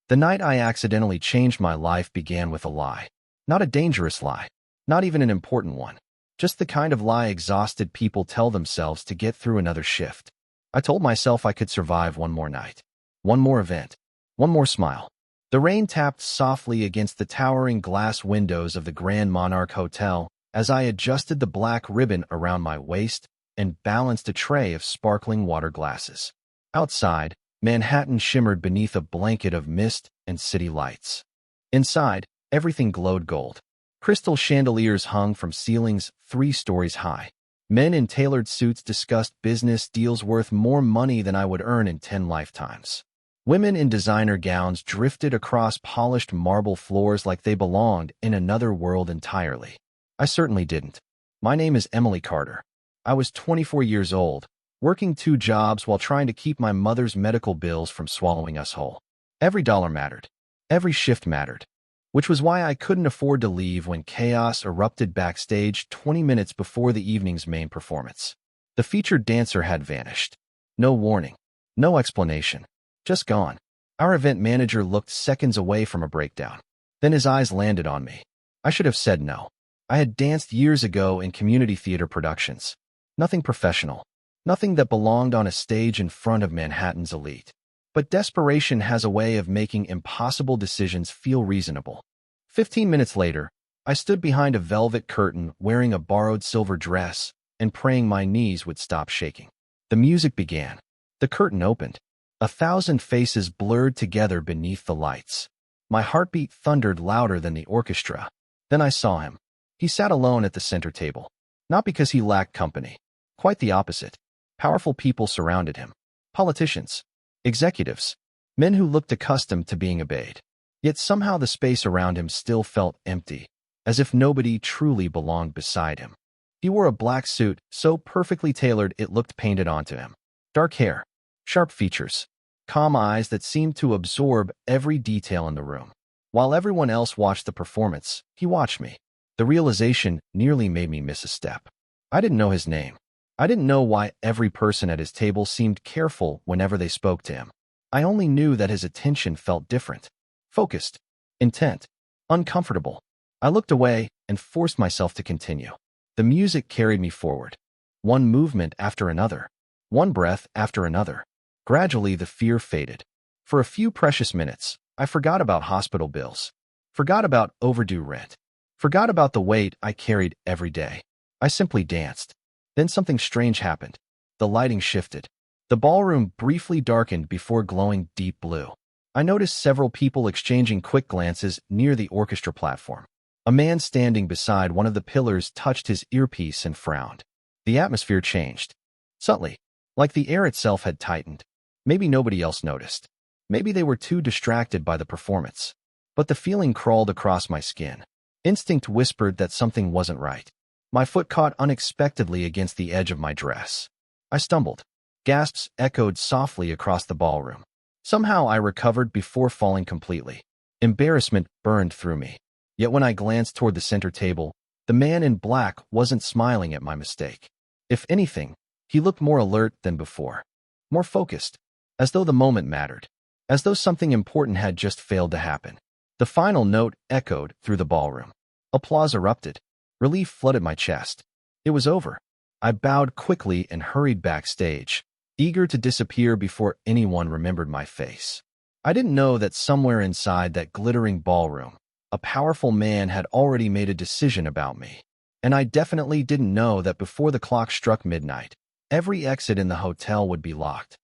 The night I accidentally changed my life began with a lie. Not a dangerous lie. Not even an important one. Just the kind of lie exhausted people tell themselves to get through another shift. I told myself I could survive one more night. One more event. One more smile. The rain tapped softly against the towering glass windows of the Grand Monarch Hotel as I adjusted the black ribbon around my waist and balanced a tray of sparkling water glasses. Outside, Manhattan shimmered beneath a blanket of mist and city lights. Inside, everything glowed gold. Crystal chandeliers hung from ceilings 3 stories high. Men in tailored suits discussed business deals worth more money than I would earn in 10 lifetimes. Women in designer gowns drifted across polished marble floors like they belonged in another world entirely. I certainly didn't. My name is Emily Carter. I was 24 years old, working 2 jobs while trying to keep my mother's medical bills from swallowing us whole. Every dollar mattered. Every shift mattered. Which was why I couldn't afford to leave when chaos erupted backstage 20 minutes before the evening's main performance. The featured dancer had vanished. No warning. No explanation. Just gone. Our event manager looked seconds away from a breakdown. Then his eyes landed on me. I should have said no. I had danced years ago in community theater productions. Nothing professional. Nothing that belonged on a stage in front of Manhattan's elite. But desperation has a way of making impossible decisions feel reasonable. 15 minutes later, I stood behind a velvet curtain wearing a borrowed silver dress and praying my knees would stop shaking. The music began. The curtain opened. 1,000 faces blurred together beneath the lights. My heartbeat thundered louder than the orchestra. Then I saw him. He sat alone at the center table. Not because he lacked company. Quite the opposite. Powerful people surrounded him. Politicians. Executives. Men who looked accustomed to being obeyed. Yet somehow the space around him still felt empty, as if nobody truly belonged beside him. He wore a black suit, so perfectly tailored it looked painted onto him. Dark hair. Sharp features. Calm eyes that seemed to absorb every detail in the room. While everyone else watched the performance, he watched me. The realization nearly made me miss a step. I didn't know his name. I didn't know why every person at his table seemed careful whenever they spoke to him. I only knew that his attention felt different. Focused. Intent. Uncomfortable. I looked away and forced myself to continue. The music carried me forward. One movement after another. One breath after another. Gradually, the fear faded. For a few precious minutes, I forgot about hospital bills. Forgot about overdue rent. Forgot about the weight I carried every day. I simply danced. Then something strange happened. The lighting shifted. The ballroom briefly darkened before glowing deep blue. I noticed several people exchanging quick glances near the orchestra platform. A man standing beside one of the pillars touched his earpiece and frowned. The atmosphere changed. Subtly. Like the air itself had tightened. Maybe nobody else noticed. Maybe they were too distracted by the performance. But the feeling crawled across my skin. Instinct whispered that something wasn't right. My foot caught unexpectedly against the edge of my dress. I stumbled. Gasps echoed softly across the ballroom. Somehow I recovered before falling completely. Embarrassment burned through me. Yet when I glanced toward the center table, the man in black wasn't smiling at my mistake. If anything, he looked more alert than before. More focused. As though the moment mattered. As though something important had just failed to happen. The final note echoed through the ballroom. Applause erupted. Relief flooded my chest. It was over. I bowed quickly and hurried backstage, eager to disappear before anyone remembered my face. I didn't know that somewhere inside that glittering ballroom, a powerful man had already made a decision about me. And I definitely didn't know that before the clock struck midnight, every exit in the hotel would be locked.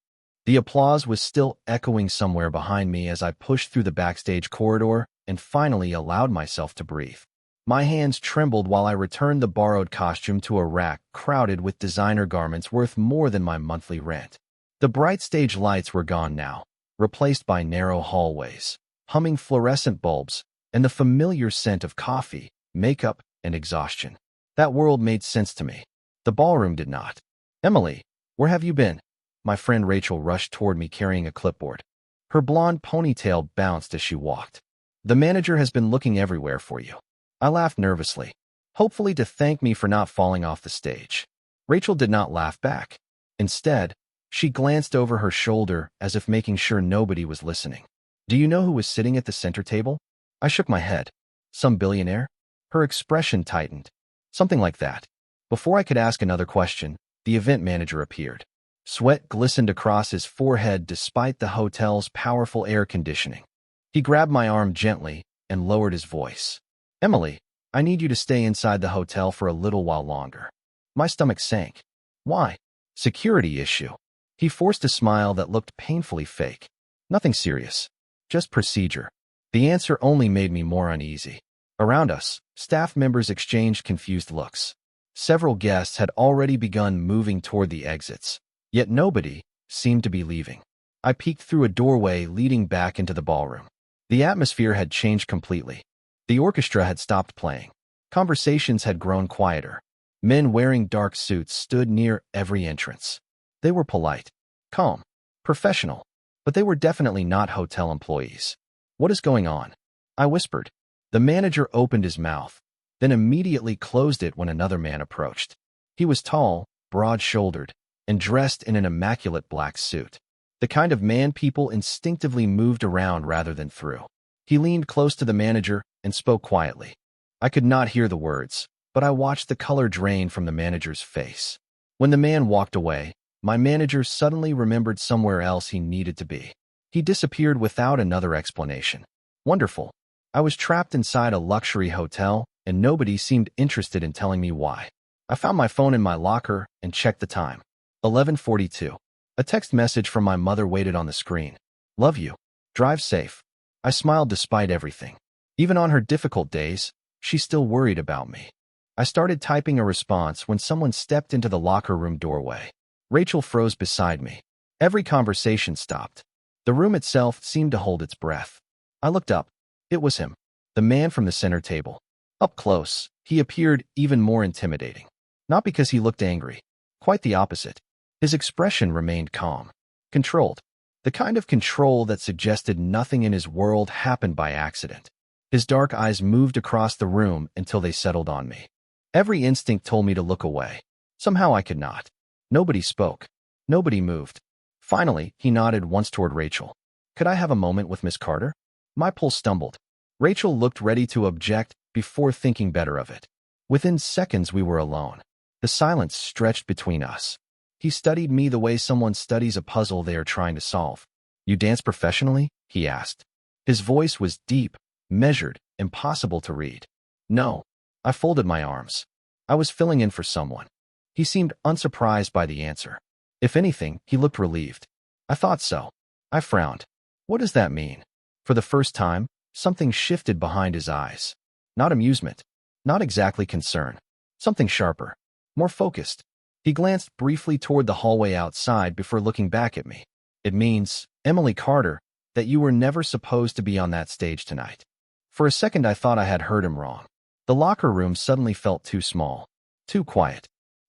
The applause was still echoing somewhere behind me as I pushed through the backstage corridor and finally allowed myself to breathe. My hands trembled while I returned the borrowed costume to a rack crowded with designer garments worth more than my monthly rent. The bright stage lights were gone now, replaced by narrow hallways, humming fluorescent bulbs, and the familiar scent of coffee, makeup, and exhaustion. That world made sense to me. The ballroom did not. "Emily, where have you been?" My friend Rachel rushed toward me carrying a clipboard. Her blonde ponytail bounced as she walked. "The manager has been looking everywhere for you." I laughed nervously, hopefully to thank me for not falling off the stage. Rachel did not laugh back. Instead, she glanced over her shoulder as if making sure nobody was listening. Do you know who was sitting at the center table? I shook my head. Some billionaire? Her expression tightened. Something like that. Before I could ask another question, the event manager appeared. Sweat glistened across his forehead despite the hotel's powerful air conditioning. He grabbed my arm gently and lowered his voice. Emily, I need you to stay inside the hotel for a little while longer. My stomach sank. Why? Security issue. He forced a smile that looked painfully fake. Nothing serious. Just procedure. The answer only made me more uneasy. Around us, staff members exchanged confused looks. Several guests had already begun moving toward the exits, yet nobody seemed to be leaving. I peeked through a doorway leading back into the ballroom. The atmosphere had changed completely. The orchestra had stopped playing. Conversations had grown quieter. Men wearing dark suits stood near every entrance. They were polite, calm, professional, but they were definitely not hotel employees. What is going on? I whispered. The manager opened his mouth, then immediately closed it when another man approached. He was tall, broad-shouldered, and dressed in an immaculate black suit. The kind of man people instinctively moved around rather than through. He leaned close to the manager and spoke quietly. I could not hear the words, but I watched the color drain from the manager's face. When the man walked away, my manager suddenly remembered somewhere else he needed to be. He disappeared without another explanation. Wonderful. I was trapped inside a luxury hotel, and nobody seemed interested in telling me why. I found my phone in my locker and checked the time. 11:42. A text message from my mother waited on the screen. Love you. Drive safe. I smiled despite everything. Even on her difficult days, she still worried about me. I started typing a response when someone stepped into the locker room doorway. Rachel froze beside me. Every conversation stopped. The room itself seemed to hold its breath. I looked up. It was him, the man from the center table. Up close, he appeared even more intimidating. Not because he looked angry. Quite the opposite. His expression remained calm, controlled. The kind of control that suggested nothing in his world happened by accident. His dark eyes moved across the room until they settled on me. Every instinct told me to look away. Somehow I could not. Nobody spoke. Nobody moved. Finally, he nodded once toward Rachel. Could I have a moment with Miss Carter? My pulse stumbled. Rachel looked ready to object before thinking better of it. Within seconds we were alone. The silence stretched between us. He studied me the way someone studies a puzzle they are trying to solve. You dance professionally? He asked. His voice was deep, measured, impossible to read. No. I folded my arms. I was filling in for someone. He seemed unsurprised by the answer. If anything, he looked relieved. I thought so. I frowned. What does that mean? For the first time, something shifted behind his eyes. Not amusement. Not exactly concern. Something sharper. More focused. He glanced briefly toward the hallway outside before looking back at me. It means, Emily Carter, that you were never supposed to be on that stage tonight. For a second I thought I had heard him wrong. The locker room suddenly felt too small. Too quiet.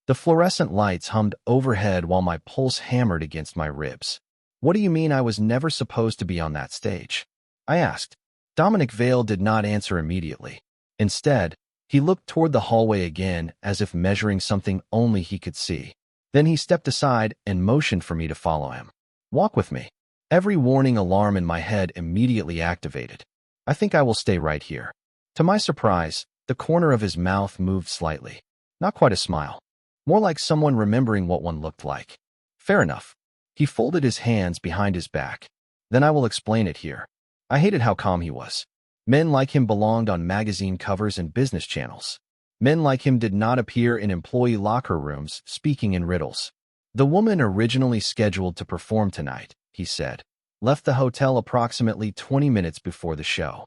The fluorescent lights hummed overhead while my pulse hammered against my ribs. What do you mean I was never supposed to be on that stage? I asked. Dominic Vale did not answer immediately. Instead, he looked toward the hallway again as if measuring something only he could see. Then he stepped aside and motioned for me to follow him. Walk with me. Every warning alarm in my head immediately activated. I think I will stay right here. To my surprise, the corner of his mouth moved slightly. Not quite a smile. More like someone remembering what one looked like. Fair enough. He folded his hands behind his back. Then I will explain it here. I hated how calm he was. Men like him belonged on magazine covers and business channels. Men like him did not appear in employee locker rooms speaking in riddles. The woman originally scheduled to perform tonight, he said, left the hotel approximately 20 minutes before the show.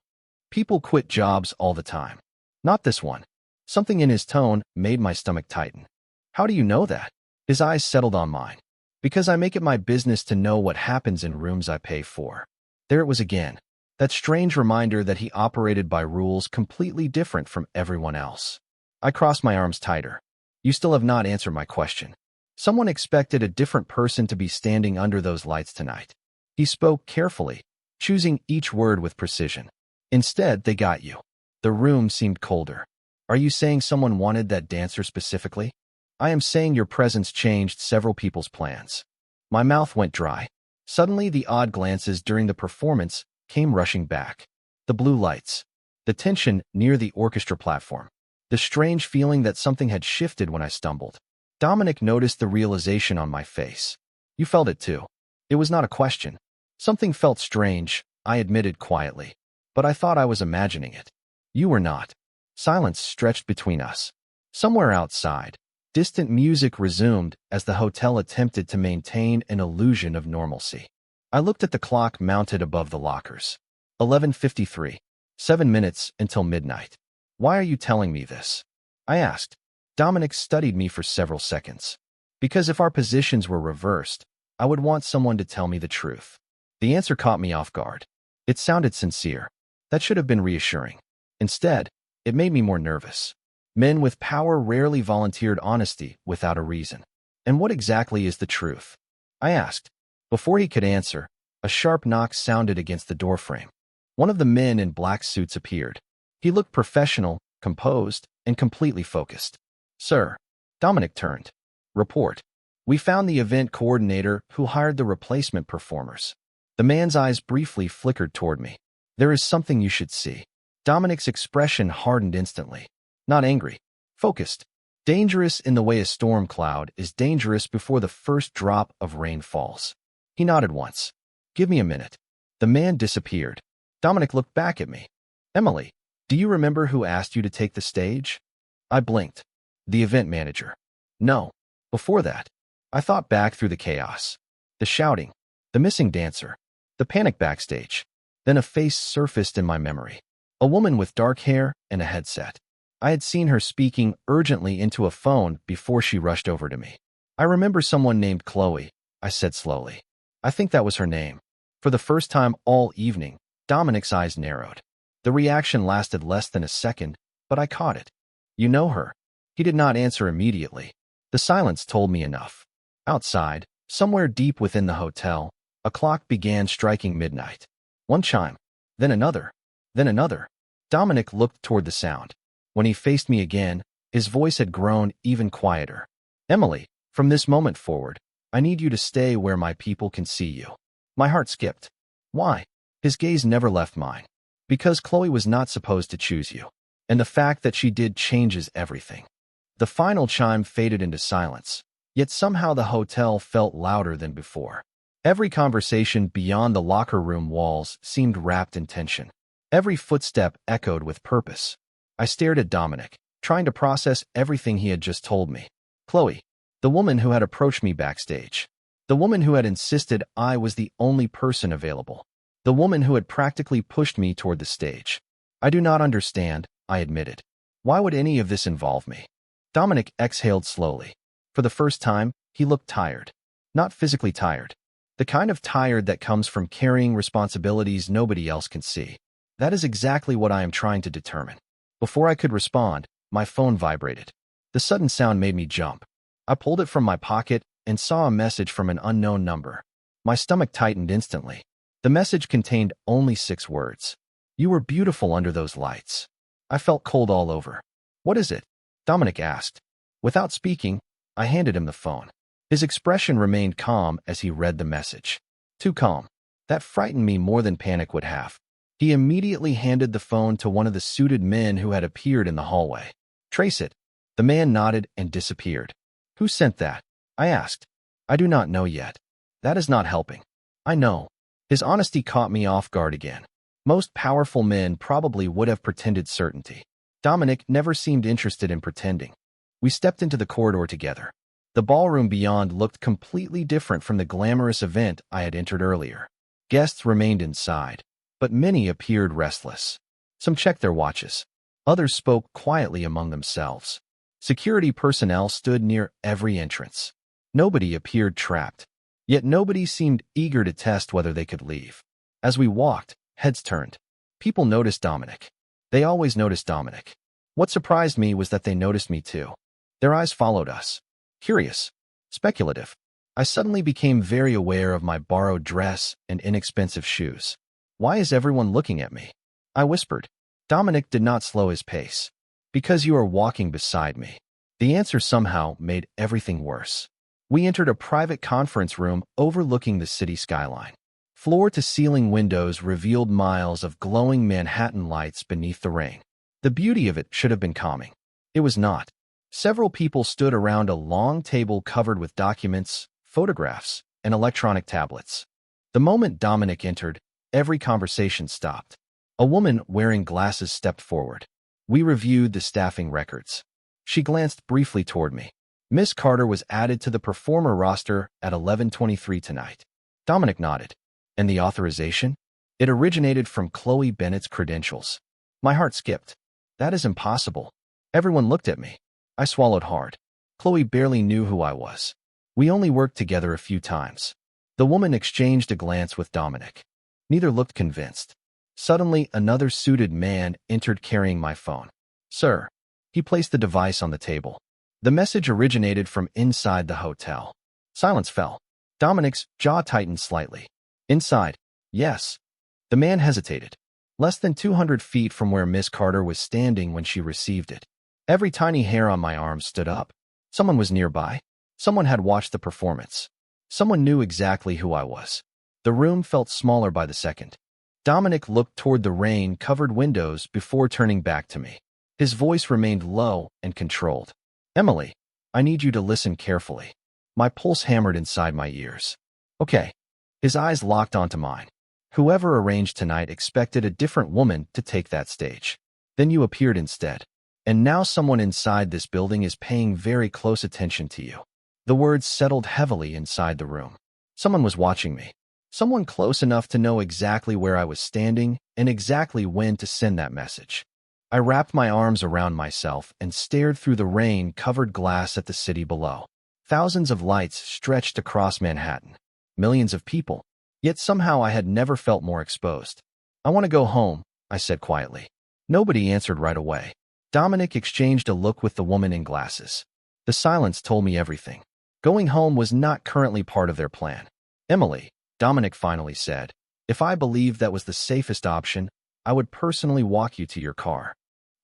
People quit jobs all the time. Not this one. Something in his tone made my stomach tighten. How do you know that? His eyes settled on mine. Because I make it my business to know what happens in rooms I pay for. There it was again. That strange reminder that he operated by rules completely different from everyone else. I crossed my arms tighter. You still have not answered my question. Someone expected a different person to be standing under those lights tonight. He spoke carefully, choosing each word with precision. Instead, they got you. The room seemed colder. Are you saying someone wanted that dancer specifically? I am saying your presence changed several people's plans. My mouth went dry. Suddenly, the odd glances during the performance came rushing back. The blue lights. The tension near the orchestra platform. The strange feeling that something had shifted when I stumbled. Dominic noticed the realization on my face. You felt it too. It was not a question. Something felt strange, I admitted quietly. But I thought I was imagining it. You were not. Silence stretched between us. Somewhere outside, distant music resumed as the hotel attempted to maintain an illusion of normalcy. I looked at the clock mounted above the lockers. 11:53. 7 minutes until midnight. Why are you telling me this? I asked. Dominic studied me for several seconds. Because if our positions were reversed, I would want someone to tell me the truth. The answer caught me off guard. It sounded sincere. That should have been reassuring. Instead, it made me more nervous. Men with power rarely volunteered honesty without a reason. And what exactly is the truth? I asked. Before he could answer, a sharp knock sounded against the doorframe. One of the men in black suits appeared. He looked professional, composed, and completely focused. Sir. Dominic turned. Report. We found the event coordinator who hired the replacement performers. The man's eyes briefly flickered toward me. There is something you should see. Dominic's expression hardened instantly. Not angry. Focused. Dangerous in the way a storm cloud is dangerous before the first drop of rain falls. He nodded once. Give me a minute. The man disappeared. Dominic looked back at me. Emily, do you remember who asked you to take the stage? I blinked. The event manager. No. Before that, I thought back through the chaos. The shouting. The missing dancer. The panic backstage. Then a face surfaced in my memory. A woman with dark hair and a headset. I had seen her speaking urgently into a phone before she rushed over to me. I remember someone named Chloe, I said slowly. I think that was her name. For the first time all evening, Dominic's eyes narrowed. The reaction lasted less than a second, but I caught it. You know her? He did not answer immediately. The silence told me enough. Outside, somewhere deep within the hotel, a clock began striking midnight. One chime, then another, then another. Dominic looked toward the sound. When he faced me again, his voice had grown even quieter. Emily, from this moment forward, I need you to stay where my people can see you. My heart skipped. Why? His gaze never left mine. Because Chloe was not supposed to choose you. And the fact that she did changes everything. The final chime faded into silence, yet somehow the hotel felt louder than before. Every conversation beyond the locker room walls seemed wrapped in tension. Every footstep echoed with purpose. I stared at Dominic, trying to process everything he had just told me. Chloe, the woman who had approached me backstage. The woman who had insisted I was the only person available. The woman who had practically pushed me toward the stage. I do not understand, I admitted. Why would any of this involve me? Dominic exhaled slowly. For the first time, he looked tired. Not physically tired. The kind of tired that comes from carrying responsibilities nobody else can see. That is exactly what I am trying to determine. Before I could respond, my phone vibrated. The sudden sound made me jump. I pulled it from my pocket and saw a message from an unknown number. My stomach tightened instantly. The message contained only 6 words. You were beautiful under those lights. I felt cold all over. What is it? Dominic asked. Without speaking, I handed him the phone. His expression remained calm as he read the message. Too calm. That frightened me more than panic would have. He immediately handed the phone to one of the suited men who had appeared in the hallway. Trace it. The man nodded and disappeared. Who sent that? I asked. I do not know yet. That is not helping. I know. His honesty caught me off guard again. Most powerful men probably would have pretended certainty. Dominic never seemed interested in pretending. We stepped into the corridor together. The ballroom beyond looked completely different from the glamorous event I had entered earlier. Guests remained inside, but many appeared restless. Some checked their watches. Others spoke quietly among themselves. Security personnel stood near every entrance. Nobody appeared trapped. Yet nobody seemed eager to test whether they could leave. As we walked, heads turned. People noticed Dominic. They always noticed Dominic. What surprised me was that they noticed me too. Their eyes followed us. Curious. Speculative. I suddenly became very aware of my borrowed dress and inexpensive shoes. Why is everyone looking at me? I whispered. Dominic did not slow his pace. Because you are walking beside me. The answer somehow made everything worse. We entered a private conference room overlooking the city skyline. Floor-to-ceiling windows revealed miles of glowing Manhattan lights beneath the rain. The beauty of it should have been calming. It was not. Several people stood around a long table covered with documents, photographs, and electronic tablets. The moment Dominic entered, every conversation stopped. A woman wearing glasses stepped forward. We reviewed the staffing records. She glanced briefly toward me. Miss Carter was added to the performer roster at 11:23 tonight. Dominic nodded. And the authorization? It originated from Chloe Bennett's credentials. My heart skipped. That is impossible. Everyone looked at me. I swallowed hard. Chloe barely knew who I was. We only worked together a few times. The woman exchanged a glance with Dominic. Neither looked convinced. Suddenly, another suited man entered carrying my phone. Sir. He placed the device on the table. The message originated from inside the hotel. Silence fell. Dominic's jaw tightened slightly. Inside. Yes. The man hesitated. Less than 200 feet from where Miss Carter was standing when she received it. Every tiny hair on my arm stood up. Someone was nearby. Someone had watched the performance. Someone knew exactly who I was. The room felt smaller by the second. Dominic looked toward the rain-covered windows before turning back to me. His voice remained low and controlled. Emily, I need you to listen carefully. My pulse hammered inside my ears. Okay. His eyes locked onto mine. Whoever arranged tonight expected a different woman to take that stage. Then you appeared instead. And now someone inside this building is paying very close attention to you. The words settled heavily inside the room. Someone was watching me. Someone close enough to know exactly where I was standing and exactly when to send that message. I wrapped my arms around myself and stared through the rain-covered glass at the city below. Thousands of lights stretched across Manhattan. Millions of people. Yet somehow I had never felt more exposed. I want to go home, I said quietly. Nobody answered right away. Dominic exchanged a look with the woman in glasses. The silence told me everything. Going home was not currently part of their plan. Emily, Dominic finally said, if I believed that was the safest option, I would personally walk you to your car.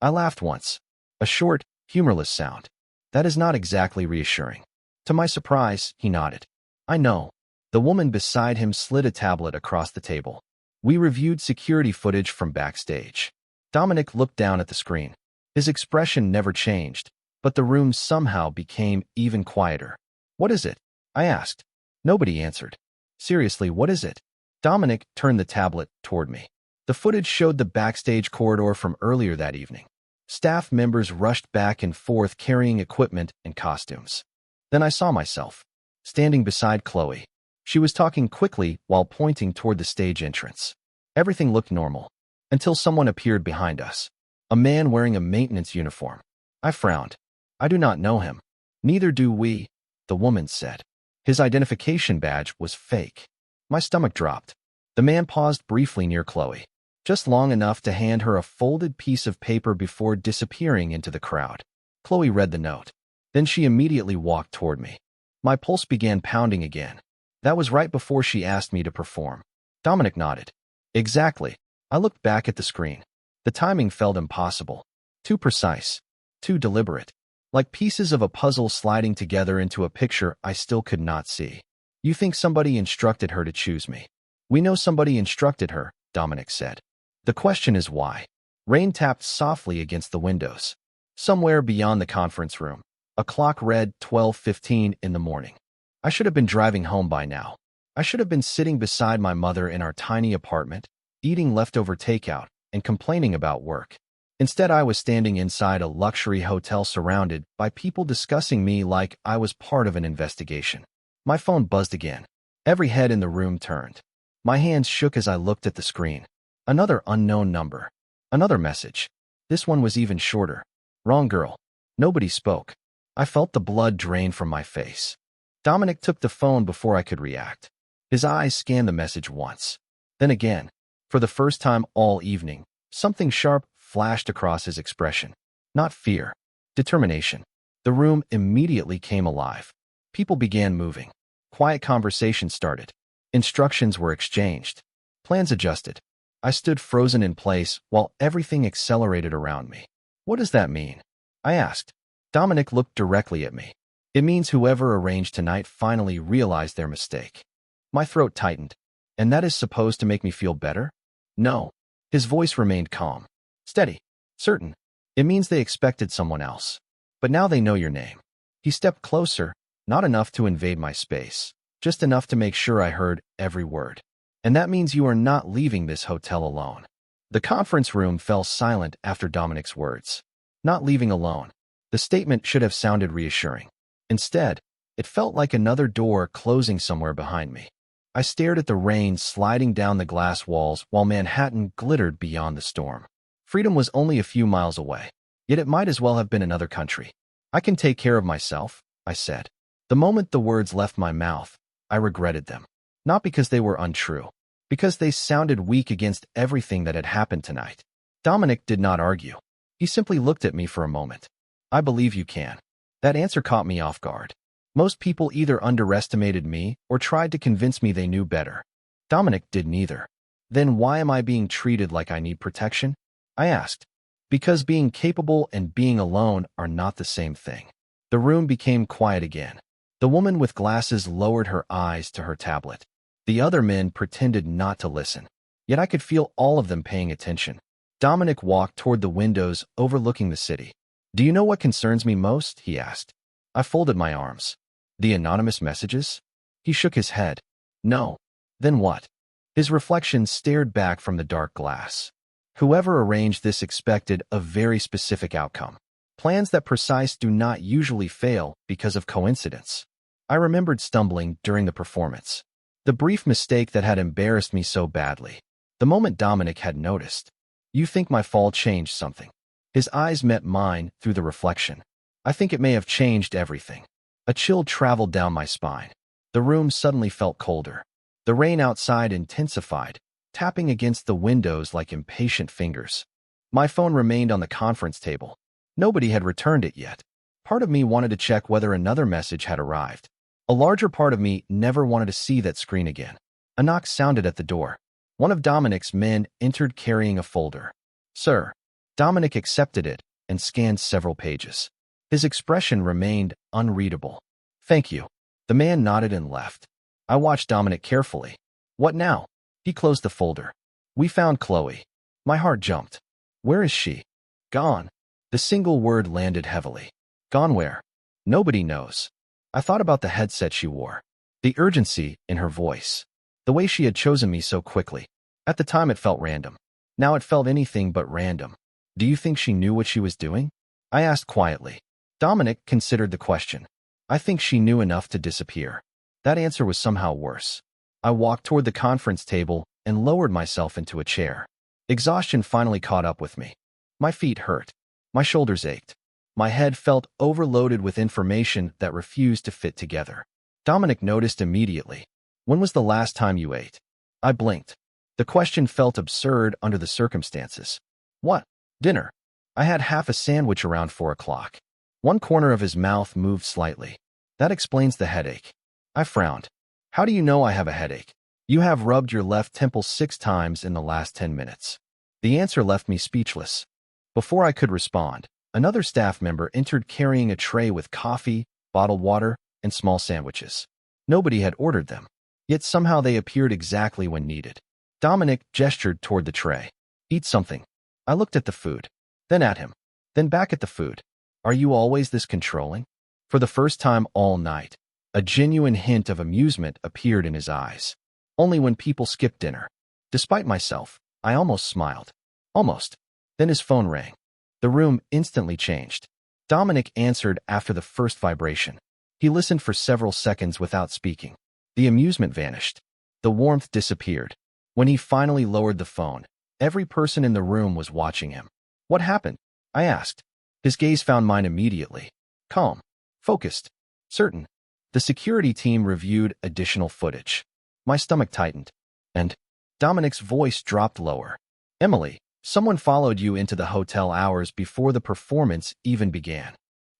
I laughed once. A short, humorless sound. That is not exactly reassuring. To my surprise, he nodded. I know. The woman beside him slid a tablet across the table. We reviewed security footage from backstage. Dominic looked down at the screen. His expression never changed, but the room somehow became even quieter. What is it? I asked. Nobody answered. Seriously, what is it? Dominic turned the tablet toward me. The footage showed the backstage corridor from earlier that evening. Staff members rushed back and forth carrying equipment and costumes. Then I saw myself, standing beside Chloe. She was talking quickly while pointing toward the stage entrance. Everything looked normal, until someone appeared behind us. A man wearing a maintenance uniform. I frowned. I do not know him. Neither do we, the woman said. His identification badge was fake. My stomach dropped. The man paused briefly near Chloe, just long enough to hand her a folded piece of paper before disappearing into the crowd. Chloe read the note. Then she immediately walked toward me. My pulse began pounding again. That was right before she asked me to perform. Dominic nodded. Exactly. I looked back at the screen. The timing felt impossible. Too precise. Too deliberate. Like pieces of a puzzle sliding together into a picture I still could not see. You think somebody instructed her to choose me? We know somebody instructed her, Dominic said. The question is why. Rain tapped softly against the windows. Somewhere beyond the conference room, a clock read 12:15 in the morning. I should have been driving home by now. I should have been sitting beside my mother in our tiny apartment, eating leftover takeout, and complaining about work. Instead, I was standing inside a luxury hotel surrounded by people discussing me like I was part of an investigation. My phone buzzed again. Every head in the room turned. My hands shook as I looked at the screen. Another unknown number. Another message. This one was even shorter. Wrong girl. Nobody spoke. I felt the blood drain from my face. Dominic took the phone before I could react. His eyes scanned the message once. Then again. For the first time all evening, something sharp flashed across his expression. Not fear. Determination. The room immediately came alive. People began moving. Quiet conversation started. Instructions were exchanged. Plans adjusted. I stood frozen in place while everything accelerated around me. What does that mean? I asked. Dominic looked directly at me. It means whoever arranged tonight finally realized their mistake. My throat tightened. And that is supposed to make me feel better? No. His voice remained calm. Steady. Certain. It means they expected someone else. But now they know your name. He stepped closer, not enough to invade my space, just enough to make sure I heard every word. And that means you are not leaving this hotel alone. The conference room fell silent after Dominic's words. Not leaving alone. The statement should have sounded reassuring. Instead, it felt like another door closing somewhere behind me. I stared at the rain sliding down the glass walls while Manhattan glittered beyond the storm. Freedom was only a few miles away, yet it might as well have been another country. I can take care of myself, I said. The moment the words left my mouth, I regretted them. Not because they were untrue, because they sounded weak against everything that had happened tonight. Dominic did not argue. He simply looked at me for a moment. I believe you can. That answer caught me off guard. Most people either underestimated me or tried to convince me they knew better. Dominic did neither. Then why am I being treated like I need protection? I asked. Because being capable and being alone are not the same thing. The room became quiet again. The woman with glasses lowered her eyes to her tablet. The other men pretended not to listen. Yet I could feel all of them paying attention. Dominic walked toward the windows overlooking the city. Do you know what concerns me most? He asked. I folded my arms. The anonymous messages? He shook his head. No. Then what? His reflection stared back from the dark glass. Whoever arranged this expected a very specific outcome. Plans that precise do not usually fail because of coincidence. I remembered stumbling during the performance. The brief mistake that had embarrassed me so badly. The moment Dominic had noticed. You think my fall changed something? His eyes met mine through the reflection. I think it may have changed everything. A chill traveled down my spine. The room suddenly felt colder. The rain outside intensified, tapping against the windows like impatient fingers. My phone remained on the conference table. Nobody had returned it yet. Part of me wanted to check whether another message had arrived. A larger part of me never wanted to see that screen again. A knock sounded at the door. One of Dominic's men entered carrying a folder. Sir. Dominic accepted it and scanned several pages. His expression remained unreadable. Thank you. The man nodded and left. I watched Dominic carefully. What now? He closed the folder. We found Chloe. My heart jumped. Where is she? Gone. The single word landed heavily. Gone where? Nobody knows. I thought about the headset she wore. The urgency in her voice. The way she had chosen me so quickly. At the time it felt random. Now it felt anything but random. Do you think she knew what she was doing? I asked quietly. Dominic considered the question. I think she knew enough to disappear. That answer was somehow worse. I walked toward the conference table and lowered myself into a chair. Exhaustion finally caught up with me. My feet hurt. My shoulders ached. My head felt overloaded with information that refused to fit together. Dominic noticed immediately. When was the last time you ate? I blinked. The question felt absurd under the circumstances. What? Dinner. I had half a sandwich around 4 o'clock. One corner of his mouth moved slightly. That explains the headache. I frowned. How do you know I have a headache? You have rubbed your left temple 6 times in the last 10 minutes. The answer left me speechless. Before I could respond, another staff member entered carrying a tray with coffee, bottled water, and small sandwiches. Nobody had ordered them, yet somehow they appeared exactly when needed. Dominic gestured toward the tray. Eat something. I looked at the food, then at him, then back at the food. Are you always this controlling? For the first time all night, a genuine hint of amusement appeared in his eyes. Only when people skipped dinner. Despite myself, I almost smiled. Almost. Then his phone rang. The room instantly changed. Dominic answered after the first vibration. He listened for several seconds without speaking. The amusement vanished. The warmth disappeared. When he finally lowered the phone, every person in the room was watching him. What happened? I asked. His gaze found mine immediately. Calm. Focused. Certain. The security team reviewed additional footage. My stomach tightened. And Dominic's voice dropped lower. Emily, someone followed you into the hotel hours before the performance even began.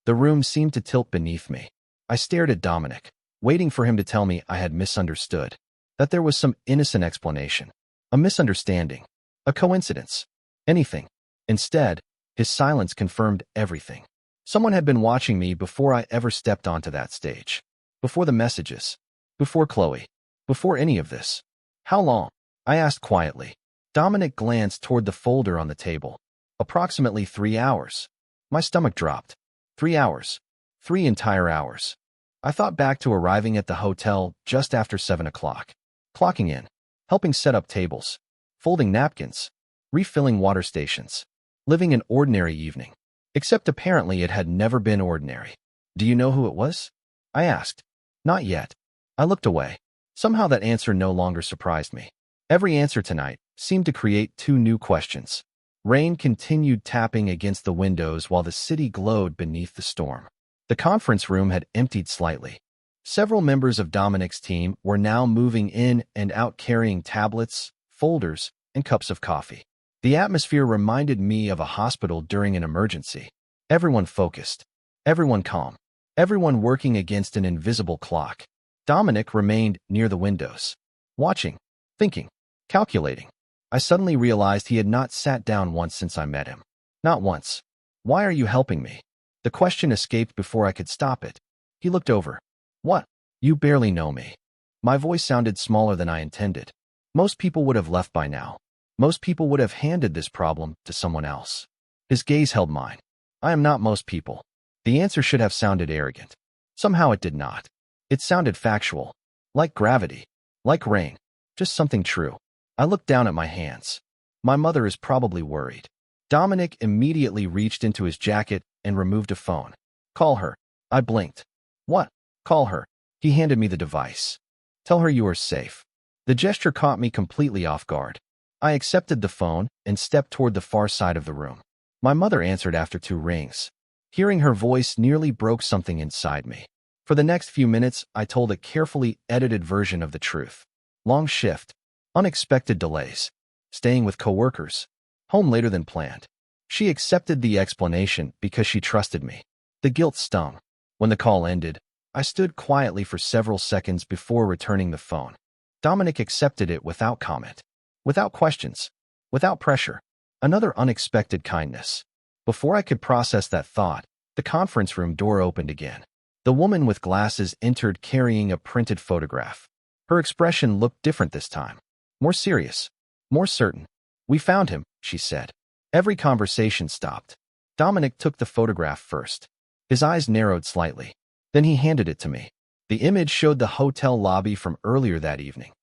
The room seemed to tilt beneath me. I stared at Dominic, waiting for him to tell me I had misunderstood. That there was some innocent explanation. A misunderstanding. A coincidence. Anything. Instead, his silence confirmed everything. Someone had been watching me before I ever stepped onto that stage. Before the messages. Before Chloe. Before any of this. How long? I asked quietly. Dominic glanced toward the folder on the table. Approximately 3 hours. My stomach dropped. 3 hours. 3 entire hours. I thought back to arriving at the hotel just after 7 o'clock. Clocking in. Helping set up tables. Folding napkins. Refilling water stations. Living an ordinary evening. Except apparently it had never been ordinary. Do you know who it was? I asked. Not yet. I looked away. Somehow that answer no longer surprised me. Every answer tonight seemed to create 2 new questions. Rain continued tapping against the windows while the city glowed beneath the storm. The conference room had emptied slightly. Several members of Dominic's team were now moving in and out carrying tablets, folders, and cups of coffee. The atmosphere reminded me of a hospital during an emergency. Everyone focused. Everyone calm. Everyone working against an invisible clock. Dominic remained near the windows. Watching. Thinking. Calculating. I suddenly realized he had not sat down once since I met him. Not once. Why are you helping me? The question escaped before I could stop it. He looked over. What? You barely know me. My voice sounded smaller than I intended. Most people would have left by now. Most people would have handed this problem to someone else. His gaze held mine. I am not most people. The answer should have sounded arrogant. Somehow it did not. It sounded factual. Like gravity. Like rain. Just something true. I looked down at my hands. My mother is probably worried. Dominic immediately reached into his jacket and removed a phone. Call her. I blinked. What? Call her. He handed me the device. Tell her you are safe. The gesture caught me completely off guard. I accepted the phone and stepped toward the far side of the room. My mother answered after 2 rings. Hearing her voice nearly broke something inside me. For the next few minutes, I told a carefully edited version of the truth. Long shift. Unexpected delays. Staying with coworkers. Home later than planned. She accepted the explanation because she trusted me. The guilt stung. When the call ended, I stood quietly for several seconds before returning the phone. Dominic accepted it without comment. Without questions. Without pressure. Another unexpected kindness. Before I could process that thought, the conference room door opened again. The woman with glasses entered carrying a printed photograph. Her expression looked different this time. More serious. More certain. We found him, she said. Every conversation stopped. Dominic took the photograph first. His eyes narrowed slightly. Then he handed it to me. The image showed the hotel lobby from earlier that evening.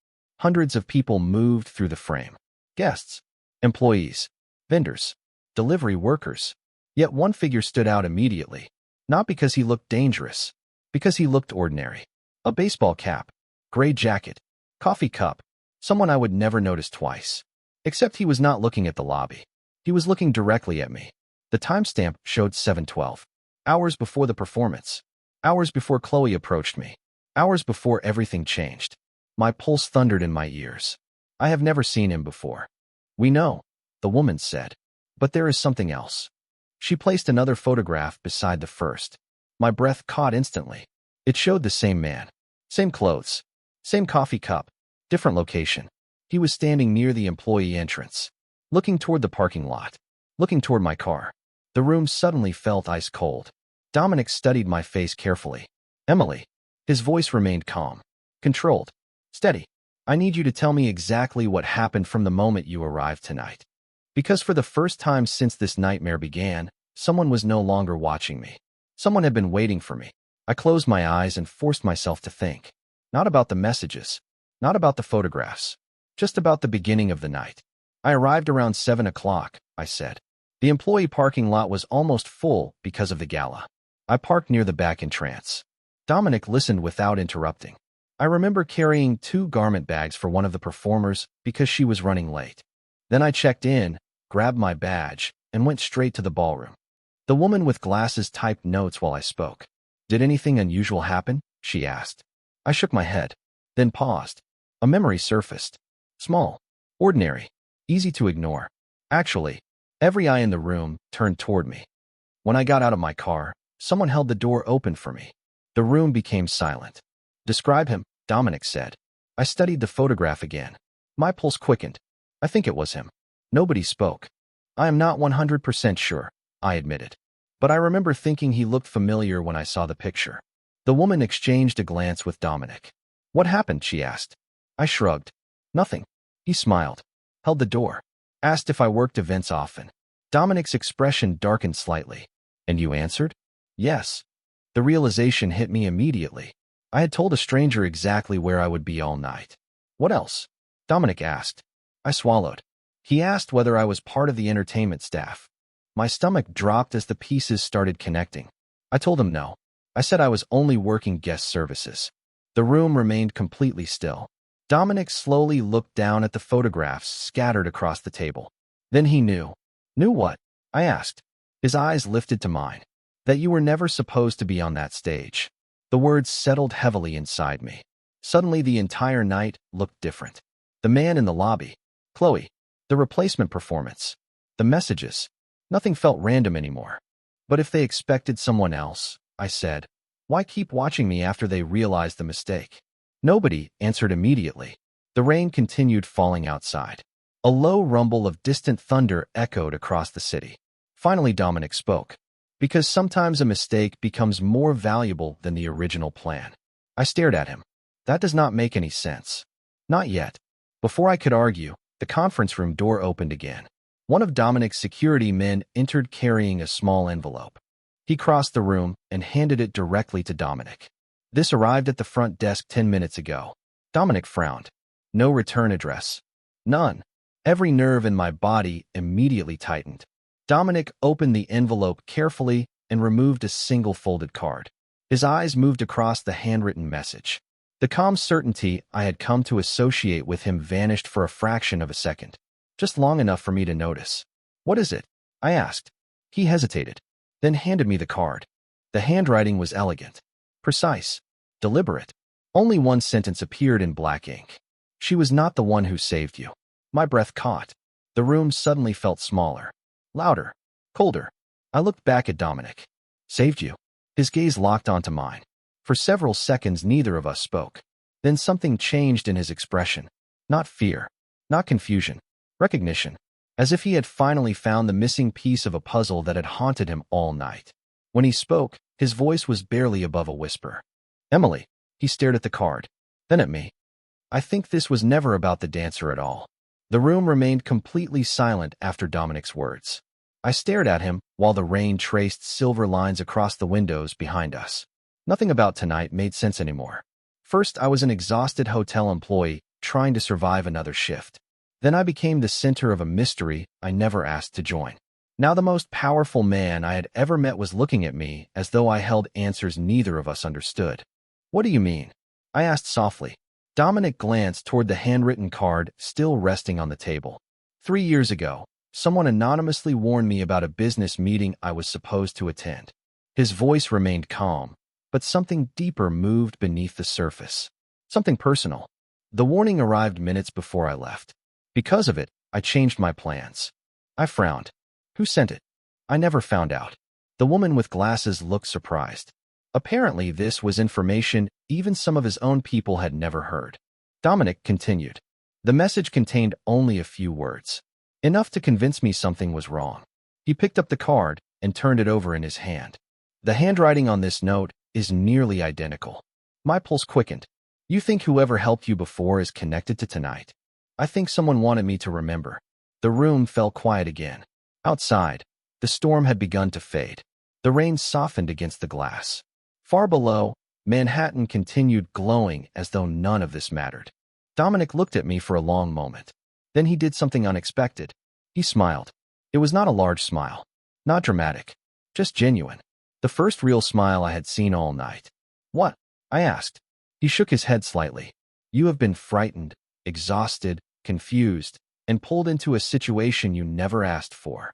Hundreds of people moved through the frame. Guests. Employees. Vendors. Delivery workers. Yet one figure stood out immediately. Not because he looked dangerous. Because he looked ordinary. A baseball cap. Gray jacket. Coffee cup. Someone I would never notice twice. Except he was not looking at the lobby. He was looking directly at me. The timestamp showed 7:12. Hours before the performance. Hours before Chloe approached me. Hours before everything changed. My pulse thundered in my ears. I have never seen him before. We know, the woman said. But there is something else. She placed another photograph beside the first. My breath caught instantly. It showed the same man. Same clothes. Same coffee cup. Different location. He was standing near the employee entrance. Looking toward the parking lot. Looking toward my car. The room suddenly felt ice cold. Dominic studied my face carefully. Emily. His voice remained calm. Controlled. Steady. I need you to tell me exactly what happened from the moment you arrived tonight. Because for the first time since this nightmare began, someone was no longer watching me. Someone had been waiting for me. I closed my eyes and forced myself to think. Not about the messages. Not about the photographs. Just about the beginning of the night. I arrived around 7 o'clock, I said. The employee parking lot was almost full because of the gala. I parked near the back entrance. Dominic listened without interrupting. I remember carrying 2 garment bags for one of the performers because she was running late. Then I checked in, grabbed my badge, and went straight to the ballroom. The woman with glasses typed notes while I spoke. Did anything unusual happen? She asked. I shook my head, then paused. A memory surfaced. Small. Ordinary. Easy to ignore. Actually, every eye in the room turned toward me. When I got out of my car, someone held the door open for me. The room became silent. Describe him, Dominic said. I studied the photograph again. My pulse quickened. I think it was him. Nobody spoke. I am not 100% sure, I admitted. But I remember thinking he looked familiar when I saw the picture. The woman exchanged a glance with Dominic. What happened? She asked. I shrugged. Nothing. He smiled, held the door, asked if I worked events often. Dominic's expression darkened slightly. And you answered? Yes. The realization hit me immediately. I had told a stranger exactly where I would be all night. What else? Dominic asked. I swallowed. He asked whether I was part of the entertainment staff. My stomach dropped as the pieces started connecting. I told him no. I said I was only working guest services. The room remained completely still. Dominic slowly looked down at the photographs scattered across the table. Then he knew. Knew what? I asked. His eyes lifted to mine. That you were never supposed to be on that stage. The words settled heavily inside me. Suddenly the entire night looked different. The man in the lobby, Chloe, the replacement performance, the messages. Nothing felt random anymore. But if they expected someone else, I said, why keep watching me after they realized the mistake? Nobody answered immediately. The rain continued falling outside. A low rumble of distant thunder echoed across the city. Finally, Dominic spoke. Because sometimes a mistake becomes more valuable than the original plan. I stared at him. That does not make any sense. Not yet. Before I could argue, the conference room door opened again. One of Dominic's security men entered carrying a small envelope. He crossed the room and handed it directly to Dominic. This arrived at the front desk 10 minutes ago. Dominic frowned. No return address. None. Every nerve in my body immediately tightened. Dominic opened the envelope carefully and removed a single folded card. His eyes moved across the handwritten message. The calm certainty I had come to associate with him vanished for a fraction of a second, just long enough for me to notice. What is it? I asked. He hesitated, then handed me the card. The handwriting was elegant, precise, deliberate. Only one sentence appeared in black ink. She was not the one who saved you. My breath caught. The room suddenly felt smaller, louder, colder. I looked back at Dominic. Saved you? His gaze locked onto mine. For several seconds, neither of us spoke. Then something changed in his expression. Not fear, not confusion, recognition, as if he had finally found the missing piece of a puzzle that had haunted him all night. When he spoke, his voice was barely above a whisper. Emily. He stared at the card, then at me. I think this was never about the dancer at all. The room remained completely silent after Dominic's words. I stared at him while the rain traced silver lines across the windows behind us. Nothing about tonight made sense anymore. First, I was an exhausted hotel employee trying to survive another shift. Then I became the center of a mystery I never asked to join. Now the most powerful man I had ever met was looking at me as though I held answers neither of us understood. What do you mean? I asked softly. Dominic glanced toward the handwritten card still resting on the table. 3 years ago, someone anonymously warned me about a business meeting I was supposed to attend. His voice remained calm, but something deeper moved beneath the surface. Something personal. The warning arrived minutes before I left. Because of it, I changed my plans. I frowned. Who sent it? I never found out. The woman with glasses looked surprised. Apparently, this was information even some of his own people had never heard. Dominic continued. The message contained only a few words. Enough to convince me something was wrong. He picked up the card and turned it over in his hand. The handwriting on this note is nearly identical. My pulse quickened. You think whoever helped you before is connected to tonight? I think someone wanted me to remember. The room fell quiet again. Outside, the storm had begun to fade. The rain softened against the glass. Far below, Manhattan continued glowing as though none of this mattered. Dominic looked at me for a long moment. Then he did something unexpected. He smiled. It was not a large smile. Not dramatic. Just genuine. The first real smile I had seen all night. What? I asked. He shook his head slightly. You have been frightened, exhausted, confused, and pulled into a situation you never asked for.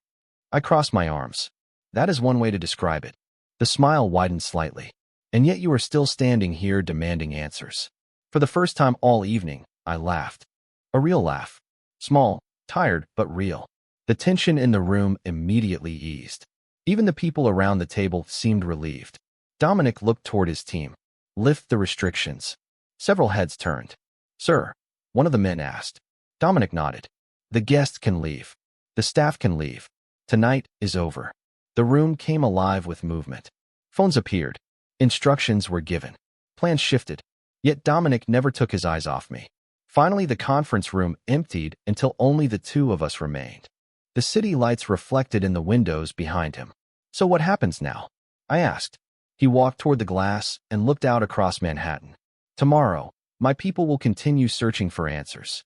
I crossed my arms. That is one way to describe it. The smile widened slightly. And yet you are still standing here demanding answers. For the first time all evening, I laughed. A real laugh. Small, tired, but real. The tension in the room immediately eased. Even the people around the table seemed relieved. Dominic looked toward his team. Lift the restrictions. Several heads turned. Sir, one of the men asked. Dominic nodded. The guests can leave. The staff can leave. Tonight is over. The room came alive with movement. Phones appeared. Instructions were given. Plans shifted. Yet Dominic never took his eyes off me. Finally, the conference room emptied until only the two of us remained. The city lights reflected in the windows behind him. "So what happens now?" I asked. He walked toward the glass and looked out across Manhattan. "Tomorrow, my people will continue searching for answers."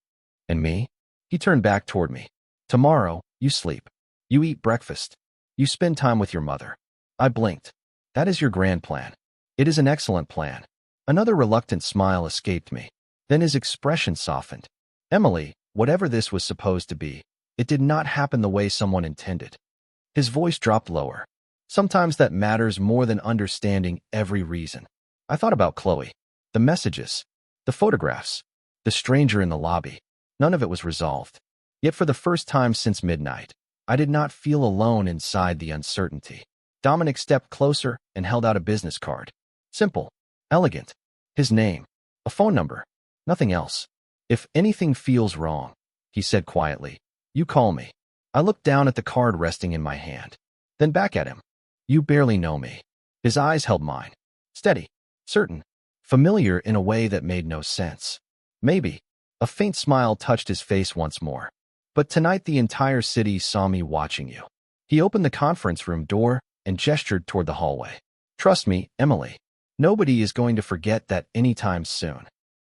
"And me?" He turned back toward me. "Tomorrow, you sleep. You eat breakfast. You spend time with your mother." I blinked. "That is your grand plan." "It is an excellent plan." Another reluctant smile escaped me. Then his expression softened. "Emily, whatever this was supposed to be, it did not happen the way someone intended." His voice dropped lower. "Sometimes that matters more than understanding every reason." I thought about Chloe. The messages. The photographs. The stranger in the lobby. None of it was resolved. Yet for the first time since midnight, I did not feel alone inside the uncertainty. Dominic stepped closer and held out a business card. Simple. Elegant. His name. A phone number. Nothing else. "If anything feels wrong," he said quietly, "you call me." I looked down at the card resting in my hand, then back at him. "You barely know me." His eyes held mine. Steady. Certain. Familiar in a way that made no sense. "Maybe." A faint smile touched his face once more. "But tonight the entire city saw me watching you." He opened the conference room door and gestured toward the hallway. "Trust me, Emily. Nobody is going to forget that anytime soon."